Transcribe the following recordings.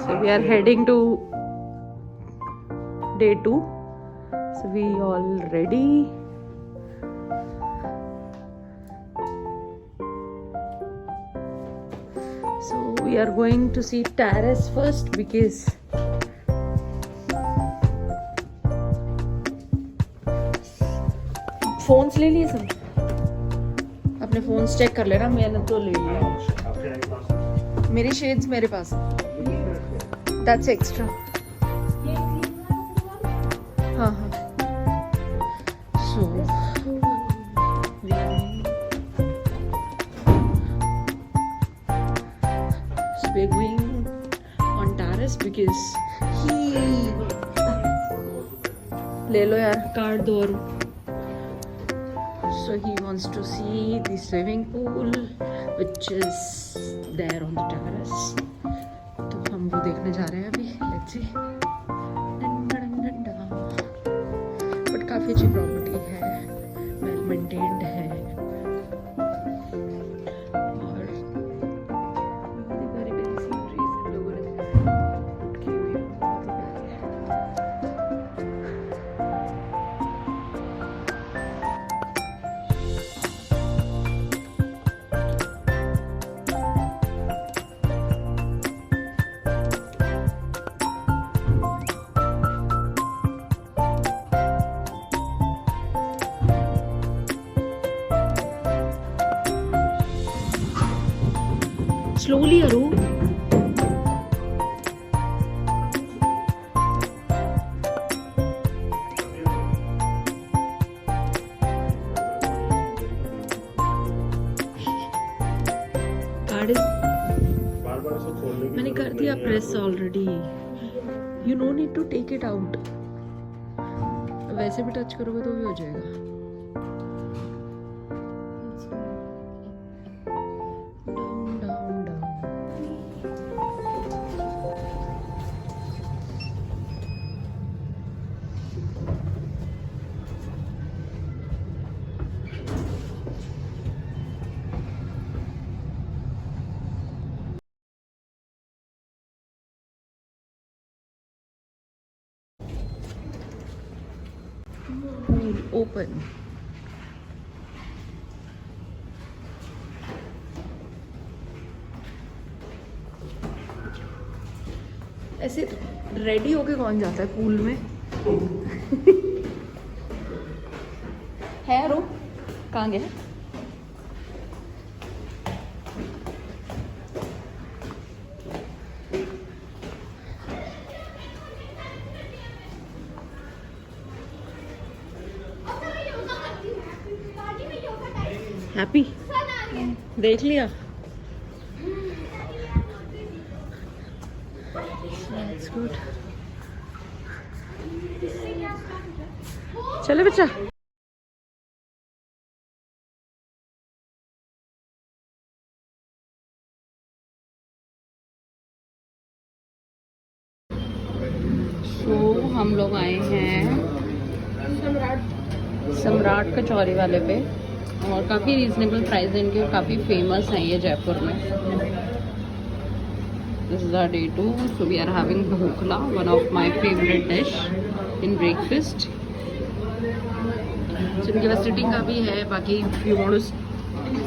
So we are heading to day 2. So we all ready. So we are going to see terrace first because phones ले लिए सब. अपने phones check कर लेना. मैंने तो ले लिया. मेरी शेड्स मेरे पास. That's extra. हाँ हाँ. सो we're going on terrace because ले लो यार कार्ड दो. So he wants to see the swimming pool which is there on the terrace. तो हम वो देखने जा रहे हैं अभी. Let's see. But काफी अच्छी प्रॉपर्टी है, well maintained है. Slowly, Aru. कार्ड मैंने कर दिया press already. You no need to take it out. वैसे भी टच करोगे तो भी हो जाएगा. Pool open. ऐसे रेडी होके कौन जाता है पूल में? है रो कहाँ गया? हैप्पी देख लिया. That's good. चले बच्चा. तो हम लोग आए हैं सम्राट कचौरी वाले पे और काफ़ी रीजनेबल प्राइस है इनके और काफ़ी फेमस हैं ये जयपुर में. This is our day 2. So we are having dhokla, one of my favorite dish in breakfast. So इनके पास सिटिंग का भी है. बाकी if you want to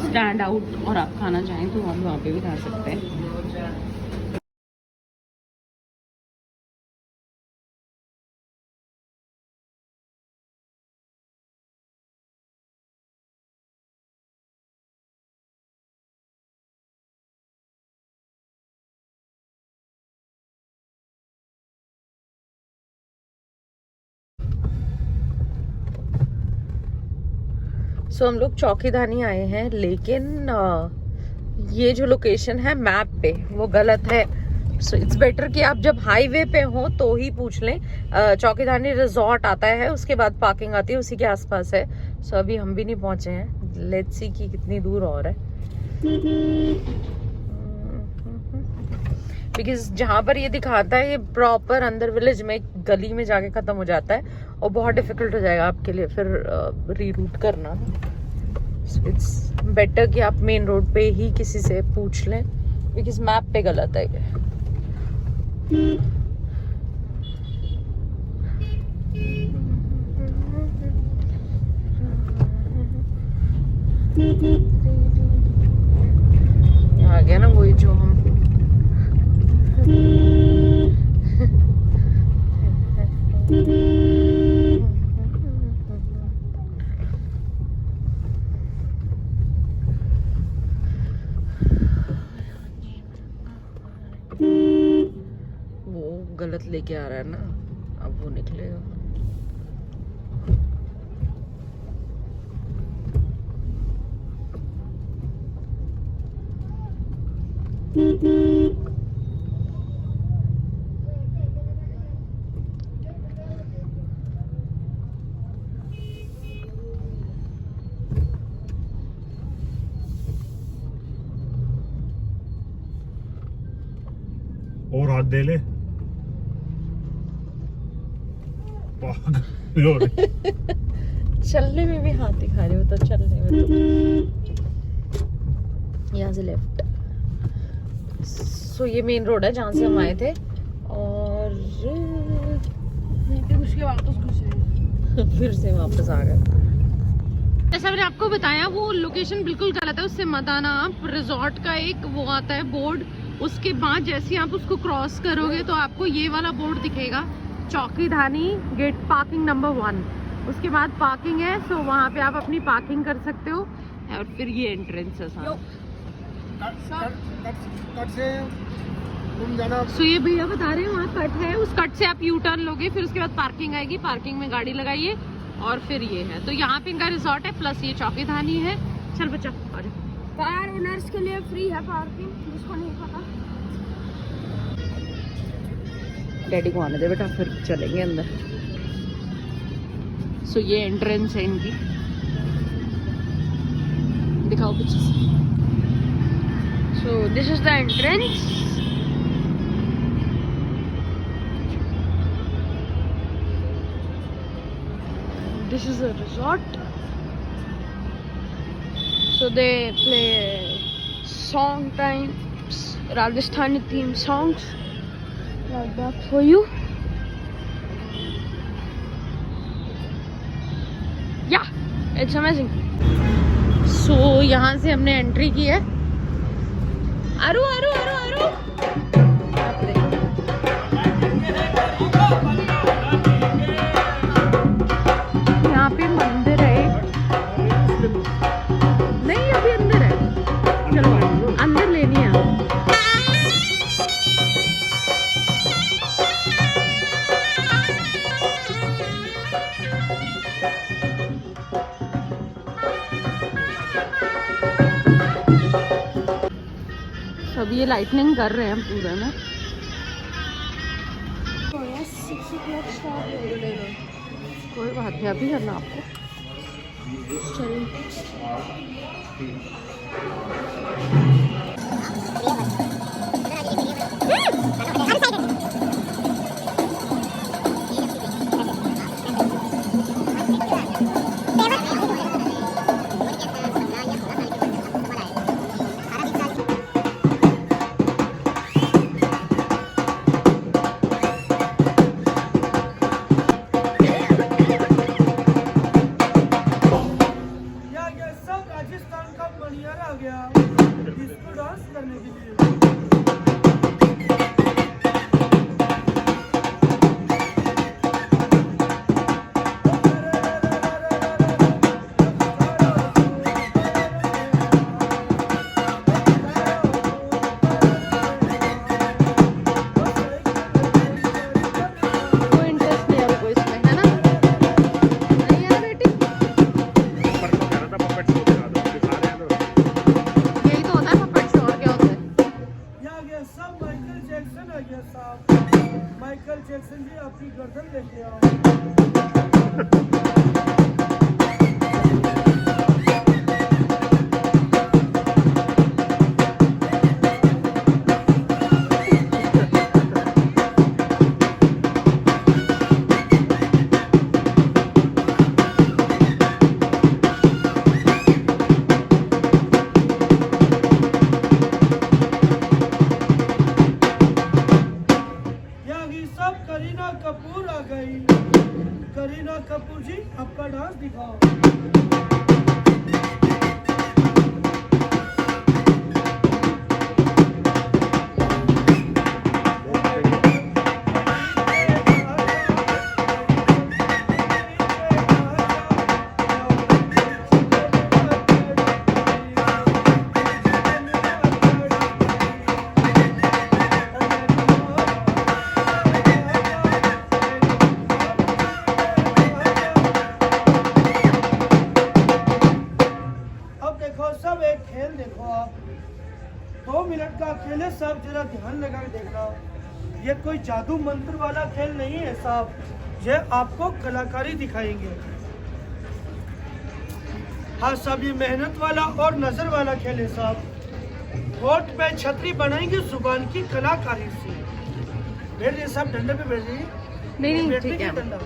stand out और आप खाना चाहें तो आप वहाँ पे भी खा सकते हैं. सो हम लोग चौकीधानी आए हैं लेकिन ये जो लोकेशन है मैप पे वो गलत है. सो इट्स बेटर कि आप जब हाईवे पे हो तो ही पूछ लें. चौकीधानी रिजॉर्ट आता है, उसके बाद पार्किंग आती है, उसी के आसपास है. सो अभी हम भी नहीं पहुंचे हैं. लेट्स सी कि कितनी दूर और है. बिकॉज जहाँ पर ये दिखाता है ये प्रॉपर अंदर विलेज में गली में जाके खत्म हो जाता है और बहुत डिफिकल्ट हो जाएगा आपके लिए फिर रीरूट करना. इट्स बेटर कि आप मेन रोड पे ही किसी से पूछ लें बिकॉज मैप पे गलत है ये. आ गया ना वही जो हम वो गलत लेके आ रहा है ना, अब वो निकलेगा। और हाथ दे ले। चलने में भी हाथ दिखा रहे हो तो चलने में तो यहाँ से लेफ्ट। सो ये मेन रोड है जहाँ से हम आए थे और उसके वापस घुसे फिर से वापस आ गए। जैसा मैंने आपको बताया वो लोकेशन बिल्कुल गलत है, उससे मत आना आप। रिजॉर्ट का एक वो आता है बोर्ड, उसके बाद जैसे आप उसको क्रॉस करोगे तो आपको ये वाला बोर्ड दिखेगा, चौकी धानी गेट पार्किंग नंबर 1। उसके बाद पार्किंग है, सो वहाँ पे आप अपनी पार्किंग कर सकते हो और फिर ये एंट्रेंस है सारा। सो ये भैया बता रहे हैं वहाँ कट है, उस कट से आप यू टर्न लोगे, फिर उसके बाद पार्किंग आएगी, पार्किंग में गाड़ी लगाइए और फिर ये है। तो यहाँ पे इनका रिजॉर्ट है प्लस ये चौकी धानी है। चल बच्चा आ जा। कार ओनर्स के लिए फ्री है पार्किंग, जिसको नहीं पता। डैडी को आने दे बेटा, फिर चलेंगे अंदर। सो ये एंट्रेंस है इनकी, दिखाओ पीछे से। So this is the entrance. This is a resort. So they play song times, Rajasthani theme songs like that for you. Yeah, it's amazing. सो यहाँ से हमने एंट्री की है। अरु अरु अरु अरु यहाँ पे मंदिर है, नहीं अभी अंदर है, चलो अंदर लेनी है। सब ये लाइटनिंग कर रहे हैं पूरे में। कोई बात नहीं, अभी करना आपको। राजस्थान का मणियार आ गया डिस्को डांस करने के लिए। माइकल जैक्सन जी आपकी गर्दन लेके आओ। खेल देखो आप, 2 मिनट का खेल है, सब जरा ध्यान लगा के देखना। ये कोई जादू मंत्र वाला खेल नहीं है साहब, ये आपको कलाकारी दिखाएंगे। हाँ साहब, ये मेहनत वाला और नजर वाला खेल है साहब। होठ पे छतरी बनाएंगे जुबान की कलाकारी से। बैठ जाइए साहब, डंडे पे बैठ जाइए। नहीं बैठने ठीक की है। डंडा।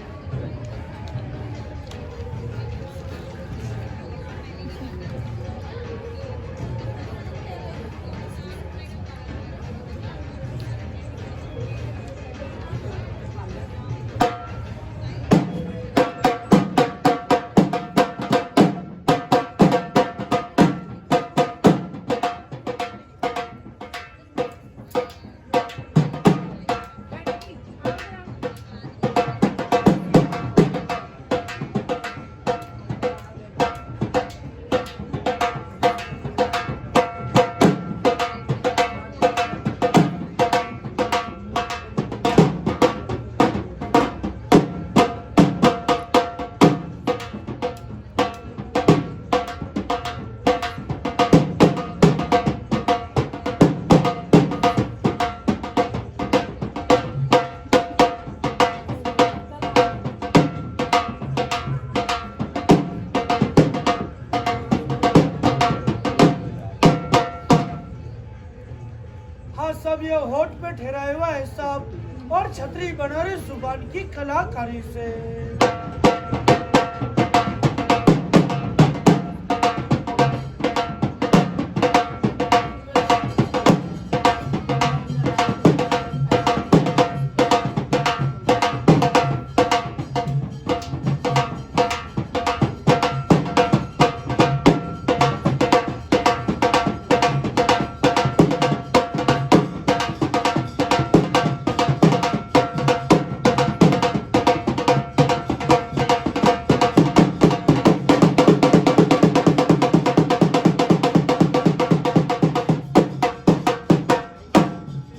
हाँ सब ये होठ पे ठहराया हुआ है साहब, और छतरी बना रहे जुबान की कलाकारी से।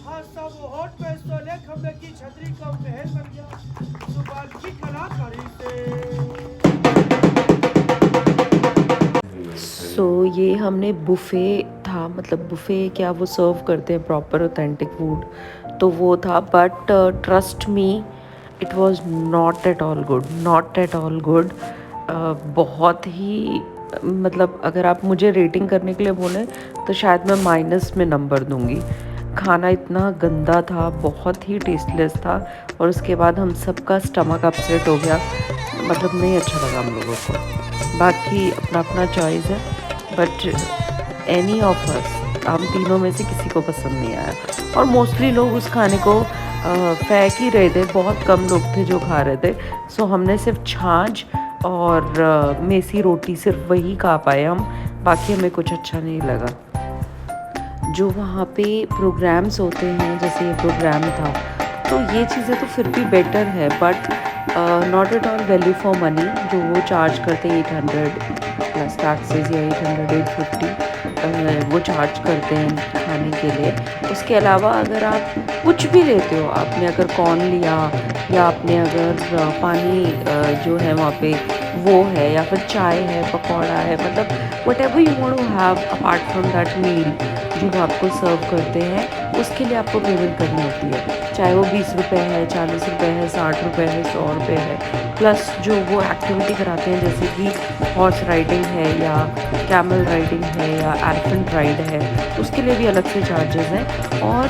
हाँ सब होठ पे सोले खंबे की छतरी का महल बन गया जुबान की कलाकारी से। सो ये हमने बुफ़े था, मतलब बुफ़े क्या वो सर्व करते हैं प्रॉपर ऑथेंटिक फूड, तो वो था। But trust me, it was not at all good, not at all good. बहुत ही मतलब अगर आप मुझे रेटिंग करने के लिए बोलें तो शायद मैं माइनस में नंबर दूंगी। खाना इतना गंदा था, बहुत ही टेस्टलेस था, और उसके बाद हम सबका स्टमक अपसेट हो गया, मतलब नहीं अच्छा लगा हम लोगों को। बाकी अपना अपना चॉइस है, बट एनी ऑफ अस, हम तीनों में से किसी को पसंद नहीं आया। और मोस्टली लोग उस खाने को फेंक ही रहे थे, बहुत कम लोग थे जो खा रहे थे। सो हमने सिर्फ छाछ और मेसी रोटी सिर्फ वही खा पाए हम, बाकी हमें कुछ अच्छा नहीं लगा। जो वहाँ पे प्रोग्राम्स होते हैं, जैसे ये प्रोग्राम था, तो ये चीज़ें तो फिर भी बेटर है, but not at all value for money. जो वो चार्ज करते हैं 800 प्लस टैक्सेस या 850 वो चार्ज करते हैं खाने के लिए। उसके अलावा अगर आप कुछ भी लेते हो, आपने अगर कॉर्न लिया या आपने अगर पानी जो है वहाँ पे वो है, या फिर चाय है, पकौड़ा है, मतलब whatever you want to have apart from that meal जो वो आपको सर्व करते हैं, उसके लिए आपको पेमेंट करनी होती है। चाहे वो 20 रुपये है, 40 रुपये है, 60 रुपये है, 100 रुपये है। प्लस जो वो एक्टिविटी कराते हैं, जैसे कि हॉर्स राइडिंग है या कैमल राइडिंग है या एलिफेंट राइड है, उसके लिए भी अलग से चार्जेस हैं। और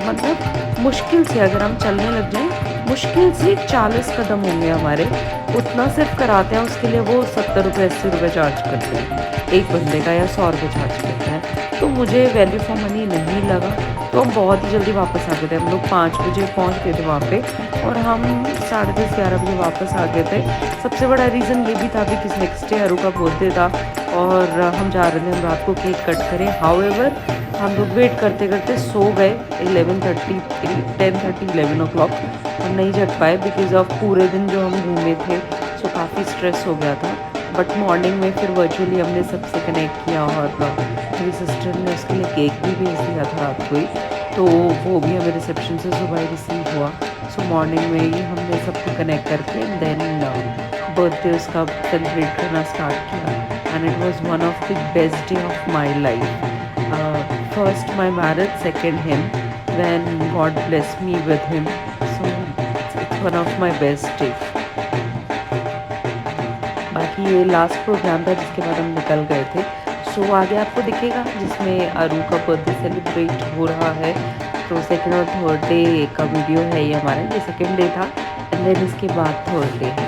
मतलब मुश्किल से अगर हम चलने लग जाएं, मुश्किल से 40 कदम होंगे हमारे, उतना सिर्फ कराते हैं, उसके लिए वो 70 रुपये 80 रुपये चार्ज करते हैं एक बंदे का, या 100 रुपये चार्ज करते हैं। तो मुझे वैल्यू फॉर मनी नहीं लगा, तो हम बहुत ही जल्दी वापस आ गए थे। हम लोग 5 बजे पहुंच गए थे वहाँ पे, और हम 10:30 11 बजे वापस आ गए थे। सबसे बड़ा रीज़न ये भी था कि नेक्स्ट डे अरू का बर्थडे था, और हम जा रहे थे हम रात को केक कट करें। हाउएवर हम लोग वेट करते करते सो गए 10:30 11 o'clock, हम नहीं जग पाए बिकॉज ऑफ पूरे दिन जो हम घूमे थे, सो काफ़ी स्ट्रेस हो गया था। बट मॉर्निंग में फिर वर्चुअली हमने सबसे कनेक्ट किया, और मेरी सिस्टर ने उसके लिए केक भी भेज दिया था रात को ही, तो वो भी हमें रिसेप्शन से सुबह ही रिसीव हुआ। सो मॉर्निंग में ही हमने सबको कनेक्ट करके देन बर्थडे उसका सेलिब्रेट करना स्टार्ट किया। and it was one of the best day of my life. First my marriage, second him, when God blessed me with him. So it's one of my best day. बाकी ये last programme था जिसके बाद हम निकल गए थे. सो आगे आपको दिखेगा जिसमें अरू का बर्थडे सेलिब्रेट हो रहा है. तो सेकेंड और थर्ड डे का वीडियो है ये हमारा. ये सेकेंड डे था एंड देन इसके बाद थर्ड डे है.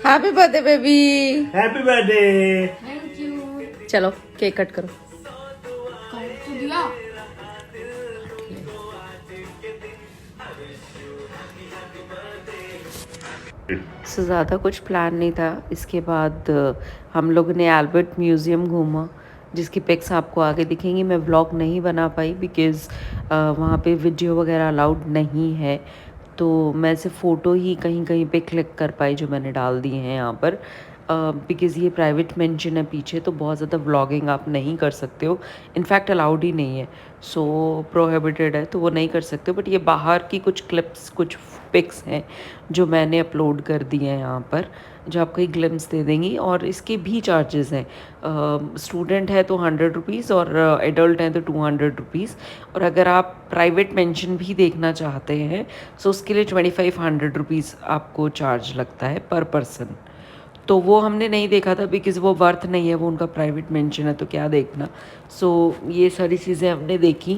Happy birthday baby. Happy birthday. Thank you. चलो केक कट करो. तो दिया. से ज़्यादा कुछ प्लान नहीं था. इसके बाद हम लोग ने एल्बर्ट म्यूज़ियम घूमा जिसकी पिक्स आपको आगे दिखेंगी. मैं व्लॉग नहीं बना पाई बिकॉज़ वहाँ पे वीडियो वगैरह अलाउड नहीं है. तो मैं सिर्फ फ़ोटो ही कहीं कहीं पे क्लिक कर पाई जो मैंने डाल दी हैं यहाँ पर. बिकॉज़ ये प्राइवेट मेंशन है पीछे, तो बहुत ज़्यादा व्लॉगिंग आप नहीं कर सकते हो. इनफैक्ट अलाउड ही नहीं है. सो प्रोहिबिटेड है, तो वो नहीं कर सकते. बट ये बाहर की कुछ क्लिप्स, कुछ पिक्स हैं जो मैंने अपलोड कर दी हैं यहाँ पर, जो आपको एक ग्लिम्स दे देंगी. और इसके भी चार्जेस हैं. स्टूडेंट है तो 100 रुपीज़ और एडल्ट हैं तो 200 रुपीज़. और अगर आप प्राइवेट मेंशन भी देखना चाहते हैं तो उसके लिए 2500 रुपीज़ आपको चार्ज लगता है पर पर्सन. तो वो हमने नहीं देखा था बिकॉज़ वो वर्थ नहीं है, वो उनका प्राइवेट मेंशन है तो क्या देखना. सो ये सारी चीज़ें हमने देखी.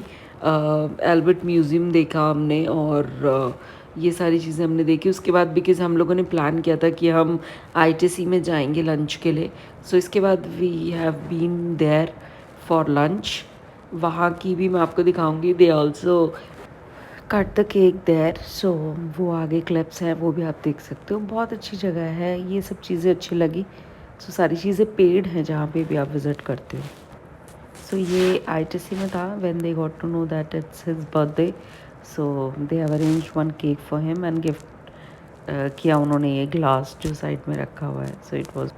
एल्बर्ट म्यूज़ियम देखा हमने और ये सारी चीज़ें हमने देखी. उसके बाद बिकॉज़ हम लोगों ने प्लान किया था कि हम ITC में जाएंगे लंच के लिए. सो इसके बाद we have been there for lunch. वहाँ की भी मैं आपको दिखाऊंगी. They also cut the cake there. So वो आगे क्लिप्स हैं, वो भी आप देख सकते हो. बहुत अच्छी जगह है. ये सब चीज़ें अच्छी लगी. सो सारी चीज़ें पेड हैं जहाँ पे भी आप विज़िट करते हो. सो ये ITC में था when they got to know that it's his birthday. So they have arranged one cake for him and gift किया उन्होंने ये ग्लास जो साइड में रखा हुआ है. So it was.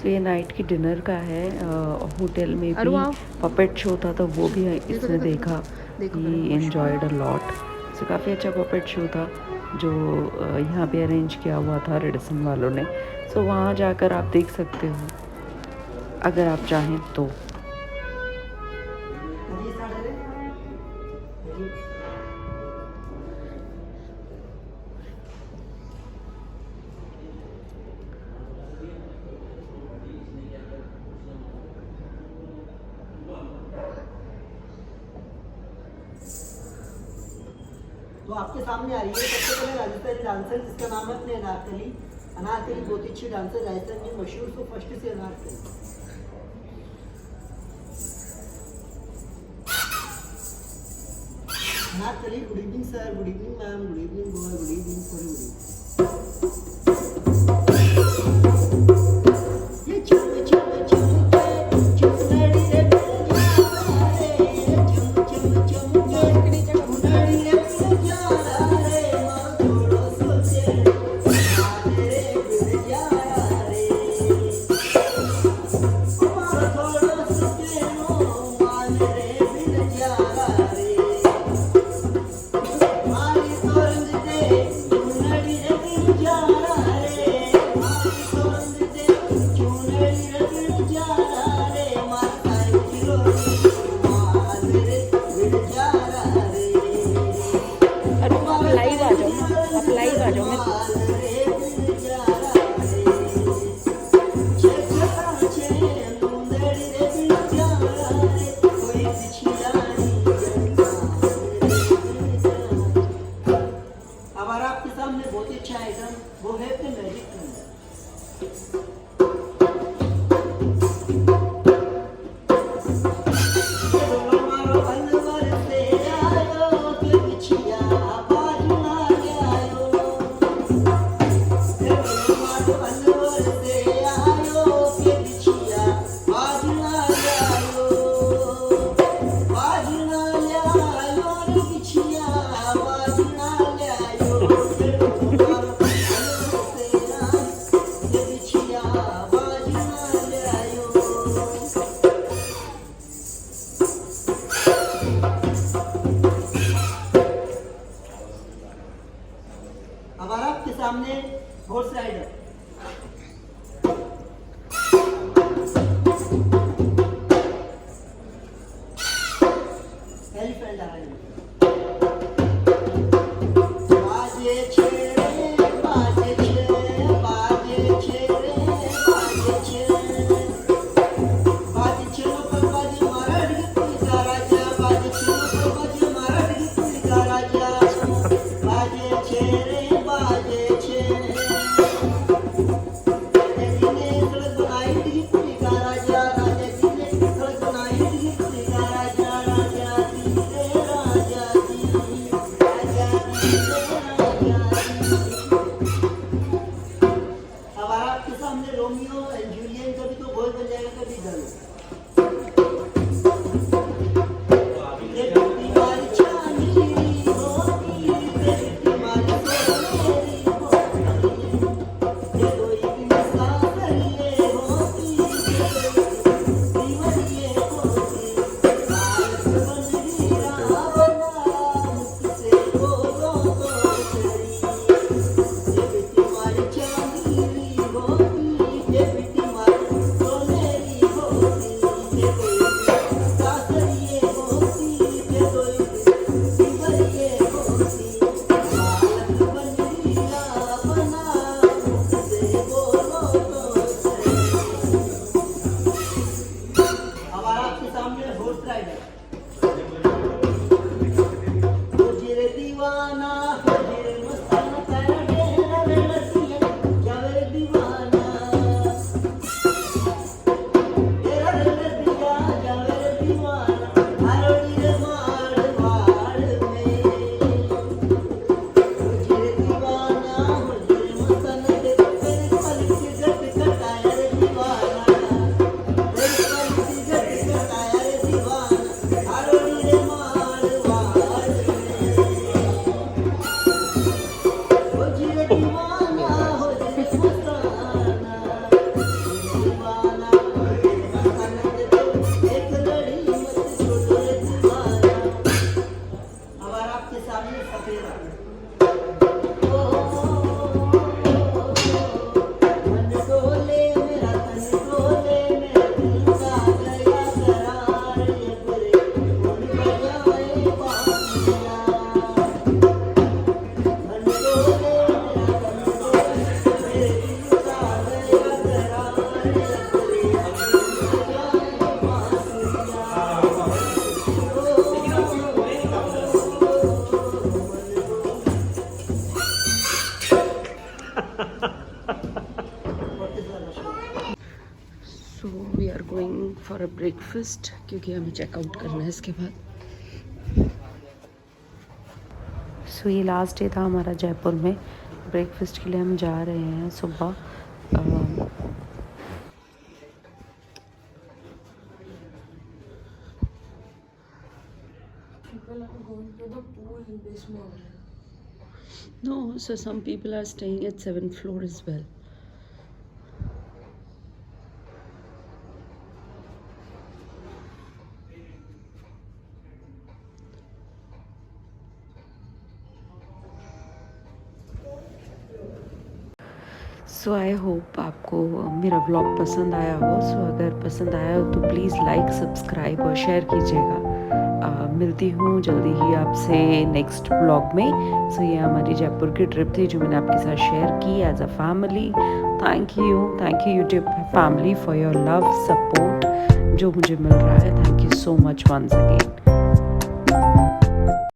सो ये नाइट की डिनर का है. होटल में भी पपेट शो था तो वो भी इसने देखा. ही एन्जॉयड अ लॉट. सो काफ़ी अच्छा पपेट शो था जो यहाँ पे अरेंज किया हुआ था रेडिसन वालों ने. सो वहाँ जाकर आप देख सकते हो अगर आप चाहें तो. तो आपके सामने आ रही है सबसे पहले राजस्थानी डांसर जिसका नाम है अपने अनारकली. अनारकली बहुत अच्छी डांसर, राजस्थान की मशहूर. तो फर्स्ट से Anarkali. Anarkali. Good evening sir, good evening ma'am, good evening boy, good evening for good evening. ये चम चम चम चुनरी रे चम चम चम चुनरी रे हमारा आपके सामने हॉर्स राइडर। एलिफेंट आ रहा है। बाजे छे बाजे छे बाजे छे बाजे छे बाजे छे पर बाजे मराठी का राजा बाजे छे पर बाजे मराठी का राजा बाजे छे बाजे छे राजा ने सड़क बनाई थी का राजा राजा जी ने सड़क बनाई थी का राजा राजा जी रे राजा जी राजा जी रे राजा जी। हमारा आपके सामने रोमियो एंड जूलियन, कभी तो बोल बन जाएगा कभी डर। ये बिट्टी मारी चांदी होती ये बिट्टी मारी सोनेरी होती ये कोई भी मुसाफिर होती ये दीवारिये होती भारत बंदी रावना मुझसे बोलो तो तेरी ये बिट्टी मारी चांदी होती ये बिट्टी मारी सोनेरी होती ये कोई मुसाफिर होती ये कोई दीवारिये होती भारत बंदी रावना मुझसे बोलो तो तेरी। हमारा आपके सामने हॉर्स राइडर। हुजरे दीवाना हुजरे मस्ताना तेरा डेरा रे लड़कियां जावे दीवाना तेरा रे लड़कियां जावे दीवाना हारोड़ी रे माड़ वाड़ में हुजरे दीवाना हुजरे मस्ताना तेरे पल के गट कटाया रे दीवाना तेरे पल के गट कटाया रे दीवाना हारोड़ी रे माड़ वाड़ में हो जीरे दीवाना हो जीरे मस्ताना दीवाना मस्ताना दे दो एक लड़ी मत छोड़ो रे दीवाना। हमारा आपके सामने सफेरा। मन डोले मेरा तन डोले मेरा दिल का गया करार ये बुरे कौन बजाए बांसुरियां। मन डोले मेरा तन डोले मेरे दिल का गया करार ये बुरे कौन बजाए बांसुरियां। So we are going for a breakfast क्योंकि हमें चेकआउट करना है इसके बाद। सो ये लास्ट डे था हमारा जयपुर में। ब्रेकफास्ट के लिए हम जा रहे हैं सुबह। No, so some people are staying at 7th floor as well. So I hope आपको मेरा व्लॉग पसंद आया हो। सो अगर पसंद आया हो तो प्लीज़ लाइक सब्सक्राइब और शेयर कीजिएगा। मिलती हूँ जल्दी ही आपसे नेक्स्ट व्लॉग में। सो ये हमारी जयपुर की ट्रिप थी जो मैंने आपके साथ शेयर की as a family. Thank you YouTube family for your love support जो मुझे मिल रहा है। Thank you so much once again.